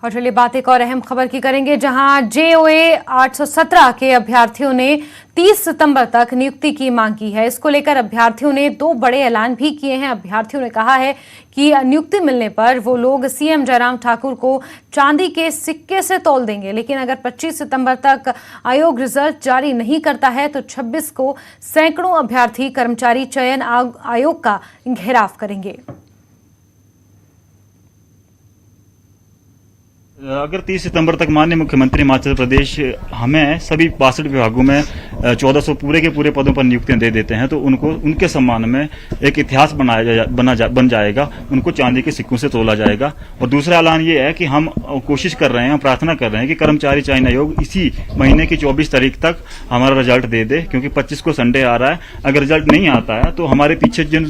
और चलिए बात एक और अहम खबर की करेंगे, जहां जेओए 817 के अभ्यर्थियों ने 30 सितंबर तक नियुक्ति की मांग की है। इसको लेकर अभ्यर्थियों ने दो बड़े ऐलान भी किए हैं। अभ्यर्थियों ने कहा है कि नियुक्ति मिलने पर वो लोग सीएम जयराम ठाकुर को चांदी के सिक्के से तौल देंगे, लेकिन अगर 25 सितंबर तक आयोग रिजल्ट जारी नहीं करता है तो 26 को सैकड़ों अभ्यर्थी कर्मचारी चयन आयोग का घेराव करेंगे। अगर 30 सितंबर तक माननीय मुख्यमंत्री हिमाचल प्रदेश हमें सभी 62 विभागों में 1400 पूरे के पूरे पदों पर नियुक्तियां दे देते हैं तो उनको उनके सम्मान में एक इतिहास बन जाएगा, उनको चांदी के सिक्कों से तोला जाएगा। और दूसरा ऐलान ये है कि हम कोशिश कर रहे हैं, प्रार्थना कर रहे हैं कि कर्मचारी चयन आयोग इसी महीने की 24 तारीख तक हमारा रिजल्ट दे दे, क्योंकि 25 को संडे आ रहा है। अगर रिजल्ट नहीं आता है तो हमारे पीछे जिन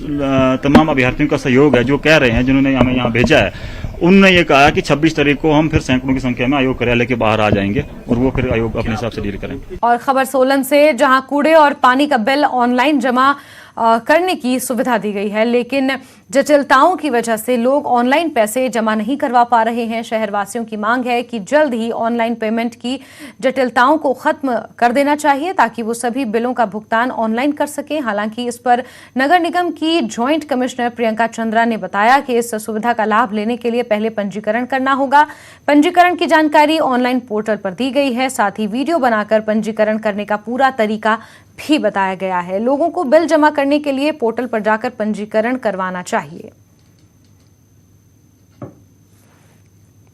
तमाम अभ्यर्थियों का सहयोग है, जो कह रहे हैं, जिन्होंने हमें यहाँ भेजा है, उन्होंने ये कहा कि 26 तारीख को हम फिर सैकड़ों की संख्या में आयोग कार्यालय के बाहर आ जाएंगे और वो फिर आयोग अपने हिसाब से डील करेंगे। और खबर सोलन से, जहां कूड़े और पानी का बिल ऑनलाइन जमा करने की सुविधा दी गई है, लेकिन जटिलताओं की वजह से लोग ऑनलाइन पैसे जमा नहीं करवा पा रहे हैं। शहरवासियों की मांग है कि जल्द ही ऑनलाइन पेमेंट की जटिलताओं को खत्म कर देना चाहिए ताकि वो सभी बिलों का भुगतान ऑनलाइन कर सकें। हालांकि इस पर नगर निगम की जॉइंट कमिश्नर प्रियंका चंद्रा ने बताया कि इस सुविधा का लाभ लेने के लिए पहले पंजीकरण करना होगा। पंजीकरण की जानकारी ऑनलाइन पोर्टल पर दी गई है। साथ ही वीडियो बनाकर पंजीकरण करने का पूरा तरीका भी बताया गया है। लोगों को बिल जमा करने के लिए पोर्टल पर जाकर पंजीकरण करवाना चाहिए।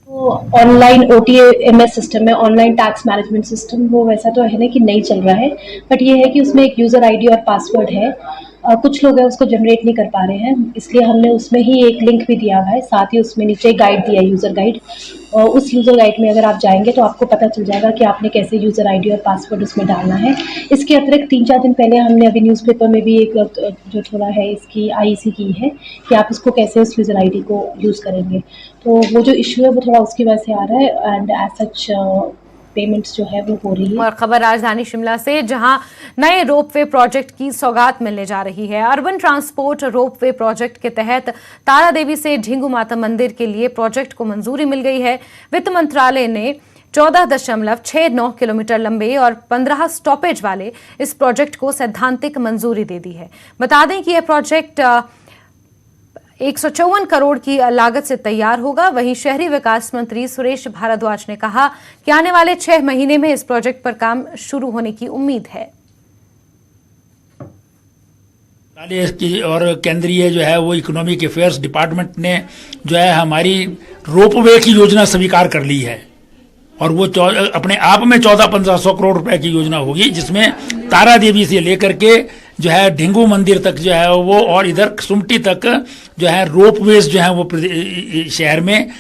ऑनलाइन OTMS सिस्टम है, ऑनलाइन टैक्स मैनेजमेंट सिस्टम, वो वैसा तो है ना कि नहीं चल रहा है, बट ये है कि उसमें एक यूजर आईडी और पासवर्ड है। कुछ लोग हैं उसको जनरेट नहीं कर पा रहे हैं, इसलिए हमने उसमें ही एक लिंक भी दिया हुआ है। साथ ही उसमें नीचे गाइड दिया है, यूजर गाइड। और उस यूजर गाइड में अगर आप जाएंगे तो आपको पता चल जाएगा कि आपने कैसे यूजर आईडी और पासवर्ड उसमें डालना है। इसके अतिरिक्त 3-4 दिन पहले हमने अभी न्यूज़पेपर में भी एक जो थोड़ा है इसकी IEC की है कि आप इसको कैसे उस यूजर आईडी को यूज करेंगे। तो वो जो इशू है वो थोड़ा उसकी वजह से आ रहा है, एंड एज सच पेमेंट्स जो है वो हो रही है। और खबर राजधानी शिमला से, जहां नए रोपवे प्रोजेक्ट की सौगात मिलने जा रही है। अर्बन ट्रांसपोर्ट रोपवे प्रोजेक्ट के तहत तारा देवी से ढिंगू माता मंदिर के लिए प्रोजेक्ट को मंजूरी मिल गई है। वित्त मंत्रालय ने 14.69 किलोमीटर लंबे और 15 स्टॉपेज वाले इस प्रोजेक्ट को सैद्धांतिक मंजूरी दे दी है। बता दें कि यह प्रोजेक्ट 154 करोड़ की लागत से तैयार होगा। वहीं शहरी विकास मंत्री सुरेश भारद्वाज ने कहा कि आने वाले 6 महीने में इस प्रोजेक्ट पर काम शुरू होने की उम्मीद है। और केंद्रीय जो है वो इकोनॉमिक अफेयर्स डिपार्टमेंट ने जो है हमारी रोपवे की योजना स्वीकार कर ली है, और वो अपने आप में 14-1500 करोड़ रुपए की योजना होगी, जिसमें तारा देवी से लेकर के जो है ढिंगू मंदिर तक जो है वो, और इधर सुमटी तक जो है रोपवेज जो है वो शहर में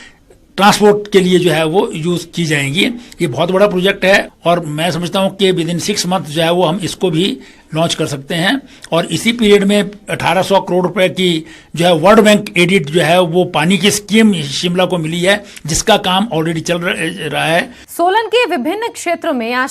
ट्रांसपोर्ट के लिए जो है वो यूज की जाएंगी। ये बहुत बड़ा प्रोजेक्ट है और मैं समझता हूँ कि विदिन 6 मंथ जो है वो हम इसको भी लॉन्च कर सकते हैं। और इसी पीरियड में 1800 करोड़ रुपए की जो है वर्ल्ड बैंक एडिड जो है वो पानी की स्कीम शिमला को मिली है, जिसका काम ऑलरेडी चल रहा है। सोलन के विभिन्न क्षेत्रों में आज